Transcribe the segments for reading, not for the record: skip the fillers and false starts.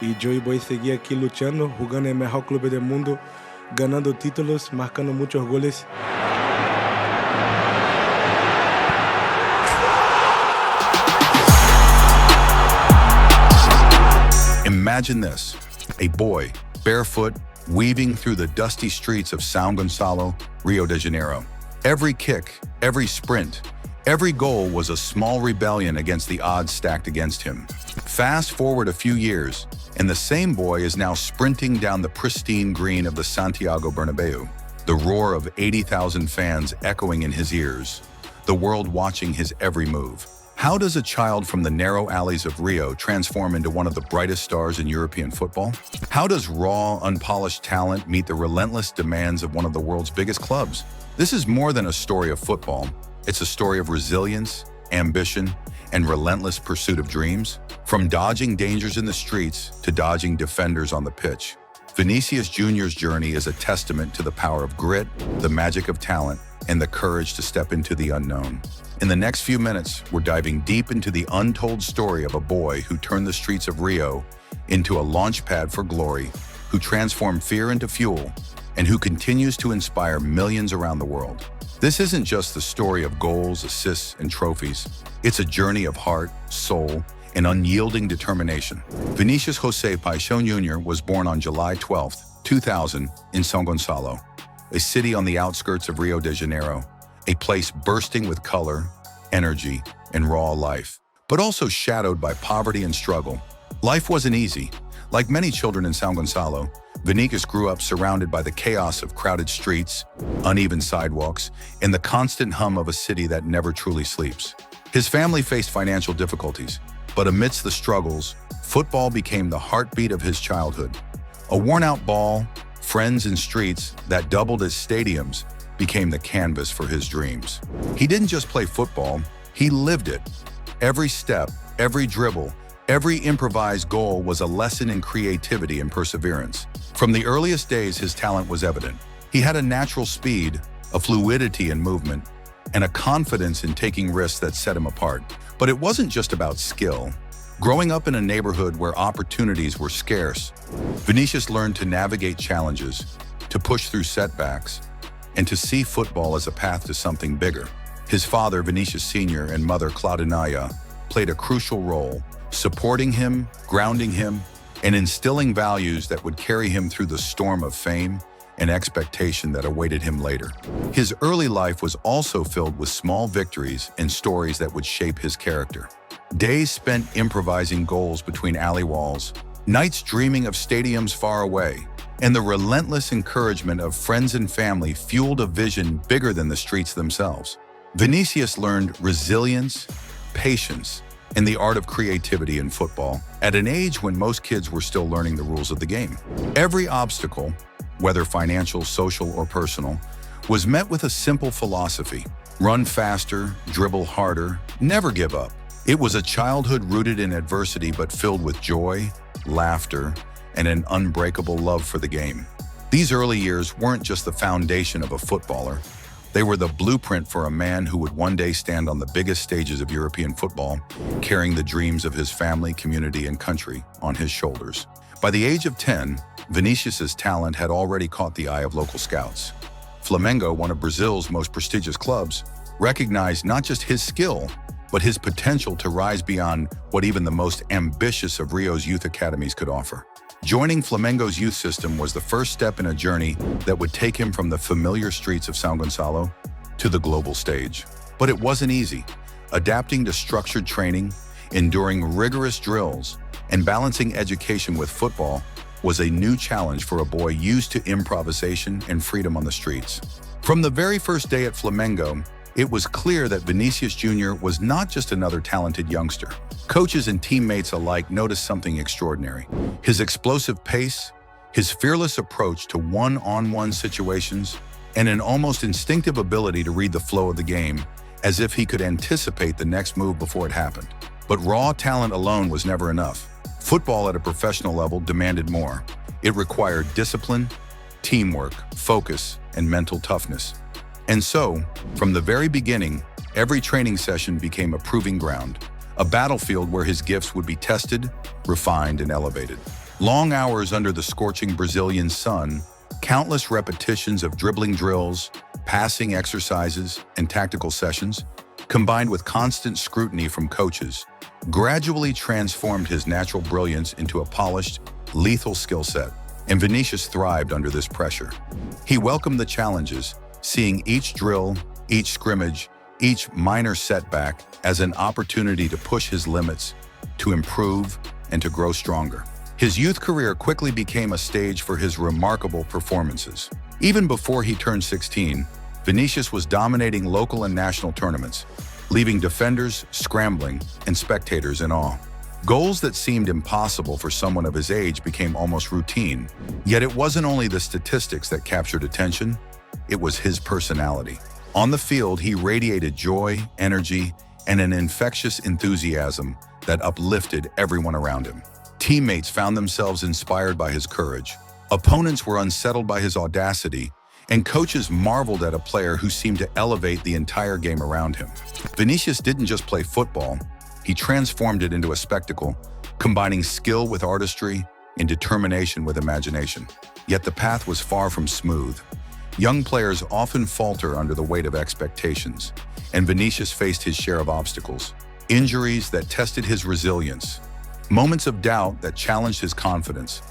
Y yo voy a seguir aquí luchando, jugando en el mejor club del mundo, ganando títulos, marcando muchos goles. Imagine this, a boy, barefoot, weaving through the dusty streets of Sao Goncalo, Rio de Janeiro. Every kick, every sprint, every goal was a small rebellion against the odds stacked against him. Fast forward a few years, and the same boy is now sprinting down the pristine green of the Santiago Bernabeu, the roar of 80,000 fans echoing in his ears, the world watching his every move. How does a child from the narrow alleys of Rio transform into one of the brightest stars in European football? How does raw, unpolished talent meet the relentless demands of one of the world's biggest clubs? This is more than a story of football. It's a story of resilience, ambition, and relentless pursuit of dreams. From dodging dangers in the streets to dodging defenders on the pitch, Vinicius Jr.'s journey is a testament to the power of grit, the magic of talent, and the courage to step into the unknown. In the next few minutes, we're diving deep into the untold story of a boy who turned the streets of Rio into a launchpad for glory, who transformed fear into fuel, and who continues to inspire millions around the world. This isn't just the story of goals, assists, and trophies. It's a journey of heart, soul, and unyielding determination. Vinicius José Paixão Jr. was born on July 12, 2000, in San Gonzalo, a city on the outskirts of Rio de Janeiro, a place bursting with color, energy, and raw life, but also shadowed by poverty and struggle. Life wasn't easy. Like many children in Sao Goncalo, Vinicius grew up surrounded by the chaos of crowded streets, uneven sidewalks, and the constant hum of a city that never truly sleeps. His family faced financial difficulties, but amidst the struggles, football became the heartbeat of his childhood. A worn-out ball, friends and streets that doubled as stadiums became the canvas for his dreams. He didn't just play football, he lived it. Every step, every dribble, every improvised goal was a lesson in creativity and perseverance. From the earliest days, his talent was evident. He had a natural speed, a fluidity in movement, and a confidence in taking risks that set him apart. But it wasn't just about skill. Growing up in a neighborhood where opportunities were scarce, Vinicius learned to navigate challenges, to push through setbacks, and to see football as a path to something bigger. His father, Vinicius Sr., and mother, Claudinaya, played a crucial role, supporting him, grounding him, and instilling values that would carry him through the storm of fame and expectation that awaited him later. His early life was also filled with small victories and stories that would shape his character. Days spent improvising goals between alley walls, nights dreaming of stadiums far away, and the relentless encouragement of friends and family fueled a vision bigger than the streets themselves. Vinicius learned resilience, patience, and the art of creativity in football at an age when most kids were still learning the rules of the game. Every obstacle, whether financial, social, or personal, was met with a simple philosophy: run faster, dribble harder, never give up. It was a childhood rooted in adversity but filled with joy, laughter, and an unbreakable love for the game. These early years weren't just the foundation of a footballer. They were the blueprint for a man who would one day stand on the biggest stages of European football, carrying the dreams of his family, community, and country on his shoulders. By the age of 10, Vinicius's talent had already caught the eye of local scouts. Flamengo, one of Brazil's most prestigious clubs, recognized not just his skill, but his potential to rise beyond what even the most ambitious of Rio's youth academies could offer. Joining Flamengo's youth system was the first step in a journey that would take him from the familiar streets of Sao Goncalo to the global stage. But it wasn't easy. Adapting to structured training, enduring rigorous drills, and balancing education with football was a new challenge for a boy used to improvisation and freedom on the streets. From the very first day at Flamengo, it was clear that Vinicius Jr. was not just another talented youngster. Coaches and teammates alike noticed something extraordinary: his explosive pace, his fearless approach to one-on-one situations, and an almost instinctive ability to read the flow of the game, as if he could anticipate the next move before it happened. But raw talent alone was never enough. Football at a professional level demanded more. It required discipline, teamwork, focus, and mental toughness. And so, from the very beginning, every training session became a proving ground, a battlefield where his gifts would be tested, refined, and elevated. Long hours under the scorching Brazilian sun, countless repetitions of dribbling drills, passing exercises, and tactical sessions, combined with constant scrutiny from coaches, gradually transformed his natural brilliance into a polished, lethal skill set. And Vinicius thrived under this pressure. He welcomed the challenges, seeing each drill, each scrimmage, each minor setback as an opportunity to push his limits, to improve, and to grow stronger. His youth career quickly became a stage for his remarkable performances. Even before he turned 16, Vinicius was dominating local and national tournaments, leaving defenders scrambling and spectators in awe. Goals that seemed impossible for someone of his age became almost routine. Yet it wasn't only the statistics that captured attention, it was his personality. On the field, he radiated joy, energy, and an infectious enthusiasm that uplifted everyone around him. Teammates found themselves inspired by his courage. Opponents were unsettled by his audacity, and coaches marveled at a player who seemed to elevate the entire game around him. Vinicius didn't just play football, he transformed it into a spectacle, combining skill with artistry and determination with imagination. Yet the path was far from smooth. Young players often falter under the weight of expectations, and Vinicius faced his share of obstacles. Injuries that tested his resilience, moments of doubt that challenged his confidence,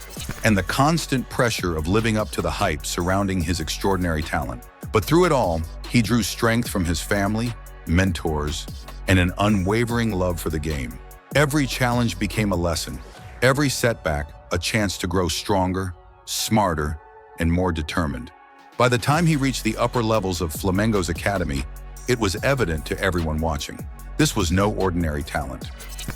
and the constant pressure of living up to the hype surrounding his extraordinary talent. But through it all, he drew strength from his family, mentors, and an unwavering love for the game. Every challenge became a lesson, every setback a chance to grow stronger, smarter, and more determined. By the time he reached the upper levels of Flamengo's academy, it was evident to everyone watching. This was no ordinary talent.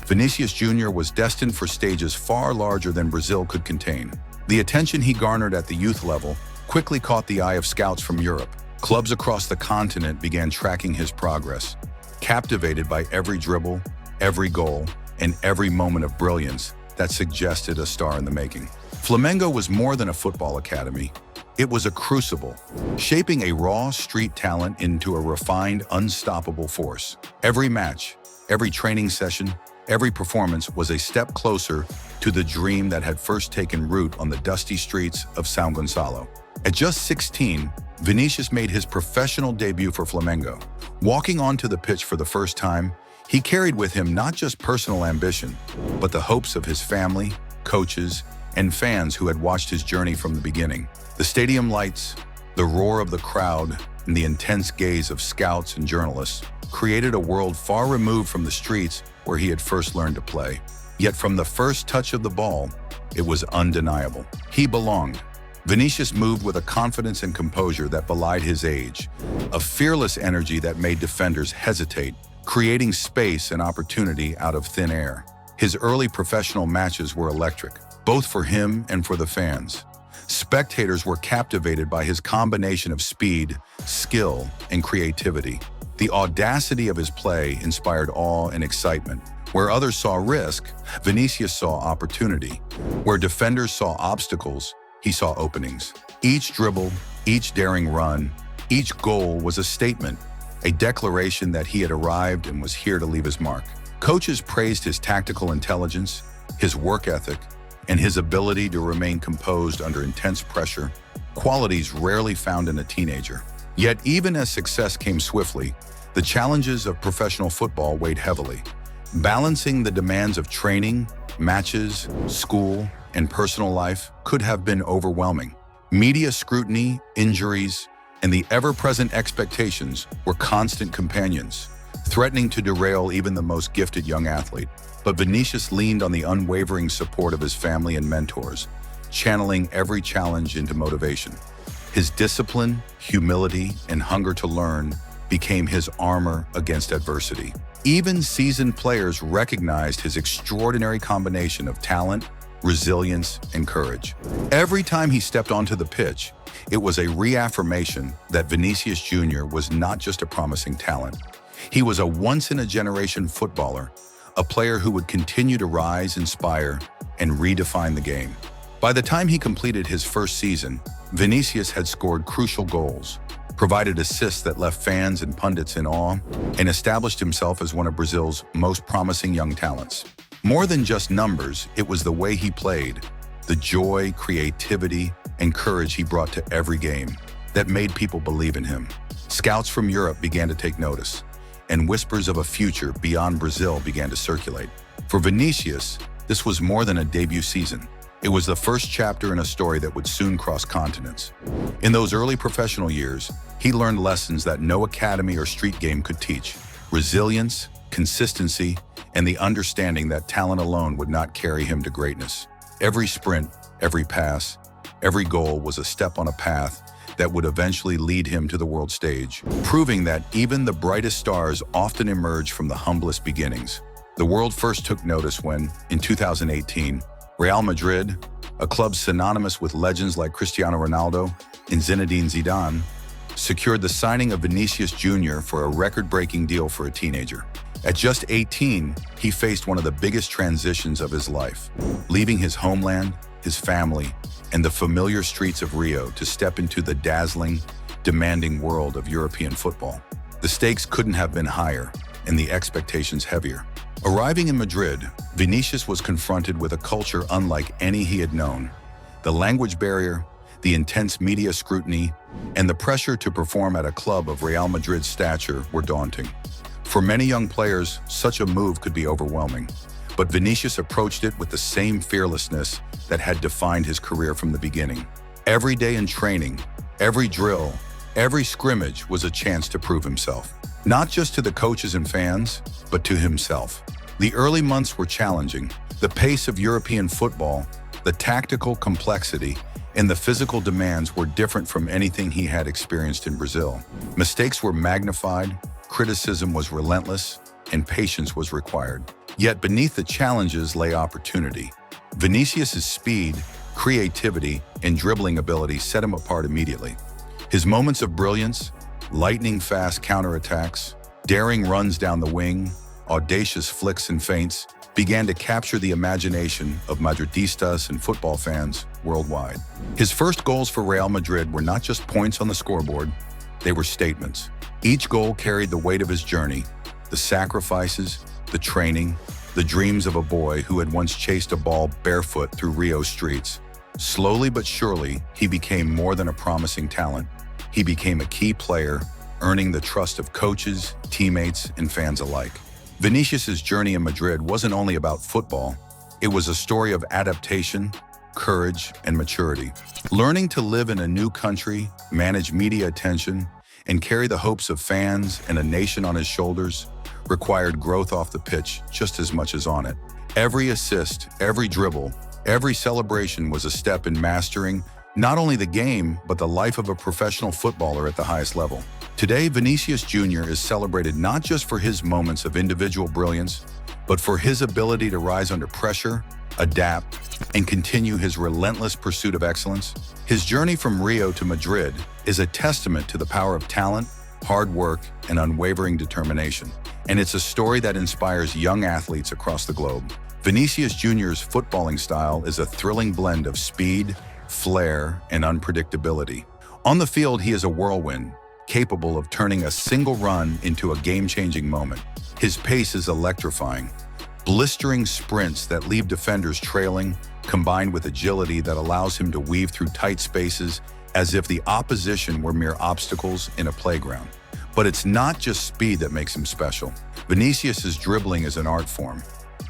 Vinicius Jr. was destined for stages far larger than Brazil could contain. The attention he garnered at the youth level quickly caught the eye of scouts from Europe. Clubs across the continent began tracking his progress, captivated by every dribble, every goal, and every moment of brilliance that suggested a star in the making. Flamengo was more than a football academy. It was a crucible, shaping a raw street talent into a refined, unstoppable force. Every match, every training session, every performance was a step closer to the dream that had first taken root on the dusty streets of Sao Goncalo. At just 16, Vinicius made his professional debut for Flamengo. Walking onto the pitch for the first time, he carried with him not just personal ambition, but the hopes of his family, coaches, and fans who had watched his journey from the beginning. The stadium lights, the roar of the crowd, and the intense gaze of scouts and journalists created a world far removed from the streets where he had first learned to play. Yet from the first touch of the ball, it was undeniable. He belonged. Vinicius moved with a confidence and composure that belied his age, a fearless energy that made defenders hesitate, creating space and opportunity out of thin air. His early professional matches were electric, both for him and for the fans. Spectators were captivated by his combination of speed, skill, and creativity. The audacity of his play inspired awe and excitement. Where others saw risk, Vinicius saw opportunity. Where defenders saw obstacles, he saw openings. Each dribble, each daring run, each goal was a statement, a declaration that he had arrived and was here to leave his mark. Coaches praised his tactical intelligence, his work ethic, and his ability to remain composed under intense pressure, qualities rarely found in a teenager. Yet even as success came swiftly, the challenges of professional football weighed heavily. Balancing the demands of training, matches, school, and personal life could have been overwhelming. Media scrutiny, injuries, and the ever-present expectations were constant companions, threatening to derail even the most gifted young athlete. But Vinicius leaned on the unwavering support of his family and mentors, channeling every challenge into motivation. His discipline, humility, and hunger to learn became his armor against adversity. Even seasoned players recognized his extraordinary combination of talent, resilience, and courage. Every time he stepped onto the pitch, it was a reaffirmation that Vinicius Jr. was not just a promising talent. He was a once-in-a-generation footballer, a player who would continue to rise, inspire, and redefine the game. By the time he completed his first season, Vinicius had scored crucial goals, provided assists that left fans and pundits in awe, and established himself as one of Brazil's most promising young talents. More than just numbers, it was the way he played, the joy, creativity, and courage he brought to every game that made people believe in him. Scouts from Europe began to take notice, and whispers of a future beyond Brazil began to circulate. For Vinicius, this was more than a debut season. It was the first chapter in a story that would soon cross continents. In those early professional years, he learned lessons that no academy or street game could teach: resilience, consistency, and the understanding that talent alone would not carry him to greatness. Every sprint, every pass, every goal was a step on a path that would eventually lead him to the world stage, proving that even the brightest stars often emerge from the humblest beginnings. The world first took notice when, in 2018, Real Madrid, a club synonymous with legends like Cristiano Ronaldo and Zinedine Zidane, secured the signing of Vinicius Jr. for a record-breaking deal for a teenager. At just 18, he faced one of the biggest transitions of his life, leaving his homeland, his family, and the familiar streets of Rio to step into the dazzling, demanding world of European football. The stakes couldn't have been higher, and the expectations heavier. Arriving in Madrid, Vinicius was confronted with a culture unlike any he had known. The language barrier, the intense media scrutiny, and the pressure to perform at a club of Real Madrid's stature were daunting. For many young players, such a move could be overwhelming, but Vinicius approached it with the same fearlessness that had defined his career from the beginning. Every day in training, every drill, every scrimmage was a chance to prove himself, not just to the coaches and fans, but to himself. The early months were challenging. The pace of European football, the tactical complexity, and the physical demands were different from anything he had experienced in Brazil. Mistakes were magnified, criticism was relentless, and patience was required. Yet beneath the challenges lay opportunity. Vinicius's speed, creativity, and dribbling ability set him apart immediately. His moments of brilliance, lightning-fast counterattacks, daring runs down the wing, audacious flicks and feints, began to capture the imagination of Madridistas and football fans worldwide. His first goals for Real Madrid were not just points on the scoreboard, they were statements. Each goal carried the weight of his journey, the sacrifices, the training, the dreams of a boy who had once chased a ball barefoot through Rio streets. Slowly but surely, he became more than a promising talent. He became a key player, earning the trust of coaches, teammates, and fans alike. Vinicius's journey in Madrid wasn't only about football, it was a story of adaptation, courage, and maturity. Learning to live in a new country, manage media attention, and carry the hopes of fans and a nation on his shoulders required growth off the pitch just as much as on it. Every assist, every dribble, every celebration was a step in mastering not only the game, but the life of a professional footballer at the highest level. Today, Vinicius Jr. is celebrated not just for his moments of individual brilliance, but for his ability to rise under pressure, adapt, and continue his relentless pursuit of excellence. His journey from Rio to Madrid is a testament to the power of talent, hard work, and unwavering determination. And it's a story that inspires young athletes across the globe. Vinicius Jr.'s footballing style is a thrilling blend of speed, flair, and unpredictability. On the field, he is a whirlwind, capable of turning a single run into a game-changing moment. His pace is electrifying. Blistering sprints that leave defenders trailing, combined with agility that allows him to weave through tight spaces as if the opposition were mere obstacles in a playground. But it's not just speed that makes him special. Vinicius's dribbling is an art form.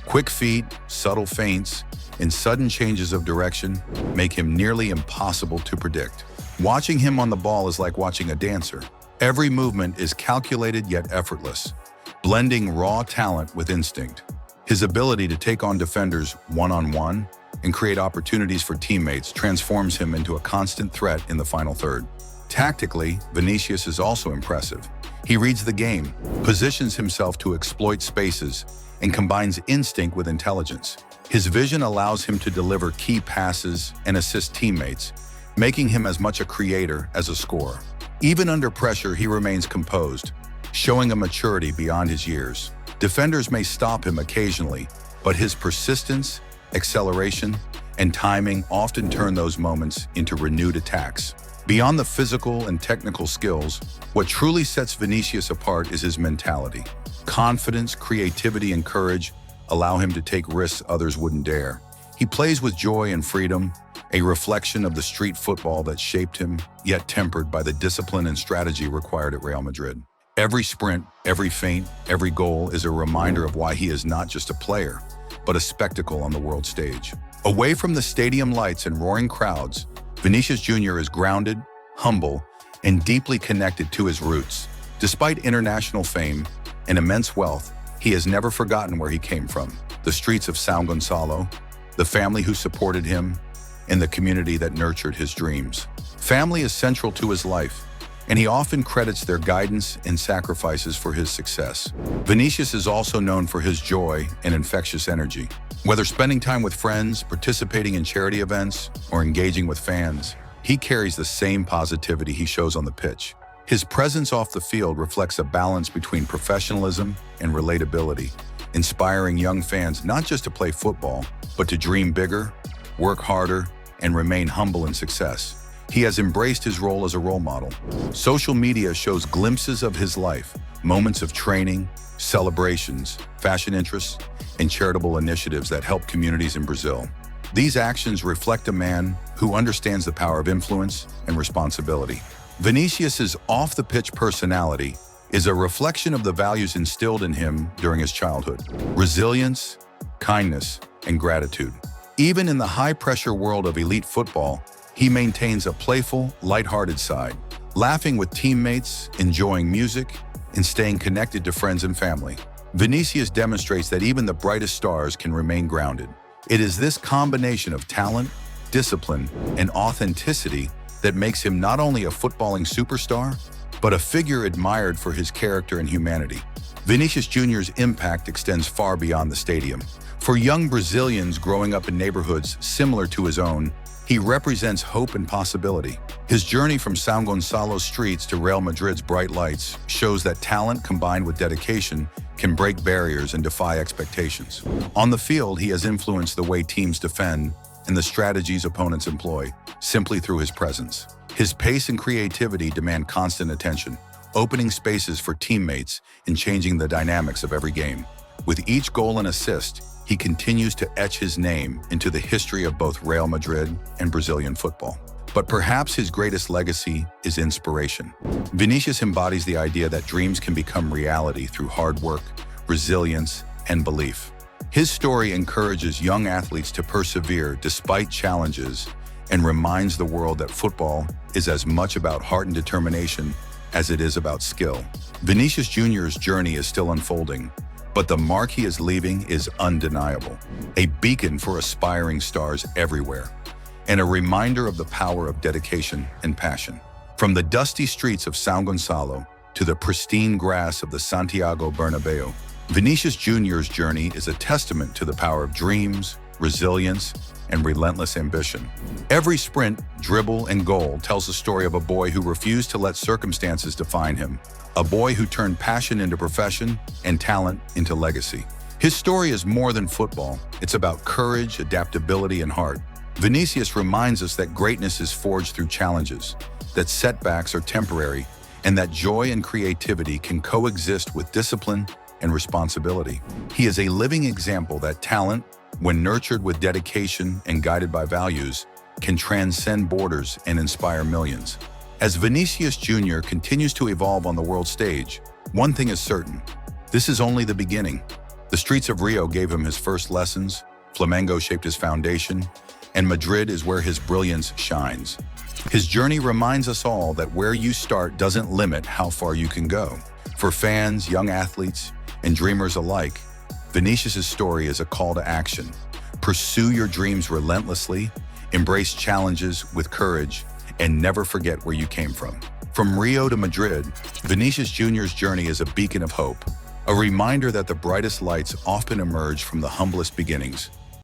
Quick feet, subtle feints, and sudden changes of direction make him nearly impossible to predict. Watching him on the ball is like watching a dancer. Every movement is calculated yet effortless, blending raw talent with instinct. His ability to take on defenders one-on-one and create opportunities for teammates transforms him into a constant threat in the final third. Tactically, Vinicius is also impressive. He reads the game, positions himself to exploit spaces, and combines instinct with intelligence. His vision allows him to deliver key passes and assist teammates, making him as much a creator as a scorer. Even under pressure, he remains composed, showing a maturity beyond his years. Defenders may stop him occasionally, but his persistence, acceleration, and timing often turn those moments into renewed attacks. Beyond the physical and technical skills, what truly sets Vinicius apart is his mentality. Confidence, creativity, and courage allow him to take risks others wouldn't dare. He plays with joy and freedom, a reflection of the street football that shaped him, yet tempered by the discipline and strategy required at Real Madrid. Every sprint, every feint, every goal is a reminder of why he is not just a player, but a spectacle on the world stage. Away from the stadium lights and roaring crowds, Vinicius Jr. is grounded, humble, and deeply connected to his roots. Despite international fame and immense wealth, he has never forgotten where he came from. The streets of Sao Goncalo, the family who supported him, and the community that nurtured his dreams. Family is central to his life, and he often credits their guidance and sacrifices for his success. Vinicius is also known for his joy and infectious energy. Whether spending time with friends, participating in charity events, or engaging with fans, he carries the same positivity he shows on the pitch. His presence off the field reflects a balance between professionalism and relatability, inspiring young fans not just to play football, but to dream bigger, work harder, and remain humble in success. He has embraced his role as a role model. Social media shows glimpses of his life, moments of training, celebrations, fashion interests, and charitable initiatives that help communities in Brazil. These actions reflect a man who understands the power of influence and responsibility. Vinicius's off-the-pitch personality is a reflection of the values instilled in him during his childhood: resilience, kindness, and gratitude. Even in the high-pressure world of elite football, he maintains a playful, lighthearted side, laughing with teammates, enjoying music, and staying connected to friends and family. Vinicius demonstrates that even the brightest stars can remain grounded. It is this combination of talent, discipline, and authenticity that makes him not only a footballing superstar, but a figure admired for his character and humanity. Vinicius Jr.'s impact extends far beyond the stadium. For young Brazilians growing up in neighborhoods similar to his own, he represents hope and possibility. His journey from San Gonzalo streets to Real Madrid's bright lights shows that talent combined with dedication can break barriers and defy expectations. On the field, he has influenced the way teams defend and the strategies opponents employ, simply through his presence. His pace and creativity demand constant attention, opening spaces for teammates and changing the dynamics of every game. With each goal and assist, he continues to etch his name into the history of both Real Madrid and Brazilian football. But perhaps his greatest legacy is inspiration. Vinicius embodies the idea that dreams can become reality through hard work, resilience, and belief. His story encourages young athletes to persevere despite challenges and reminds the world that football is as much about heart and determination as it is about skill. Vinicius Jr.'s journey is still unfolding, but the mark he is leaving is undeniable, a beacon for aspiring stars everywhere, and a reminder of the power of dedication and passion. From the dusty streets of Sao Goncalo to the pristine grass of the Santiago Bernabeu, Vinicius Jr.'s journey is a testament to the power of dreams, resilience, and relentless ambition. Every sprint, dribble, and goal tells the story of a boy who refused to let circumstances define him, a boy who turned passion into profession and talent into legacy. His story is more than football. It's about courage, adaptability, and heart. Vinicius reminds us that greatness is forged through challenges, that setbacks are temporary, and that joy and creativity can coexist with discipline and responsibility. He is a living example that talent, when nurtured with dedication and guided by values, can transcend borders and inspire millions. As Vinicius Jr. continues to evolve on the world stage, one thing is certain: this is only the beginning. The streets of Rio gave him his first lessons, Flamengo shaped his foundation, and Madrid is where his brilliance shines. His journey reminds us all that where you start doesn't limit how far you can go. For fans, young athletes, and dreamers alike, Vinicius' story is a call to action. Pursue your dreams relentlessly, embrace challenges with courage, and never forget where you came from. From Rio to Madrid, Vinicius Jr.'s journey is a beacon of hope, a reminder that the brightest lights often emerge from the humblest beginnings.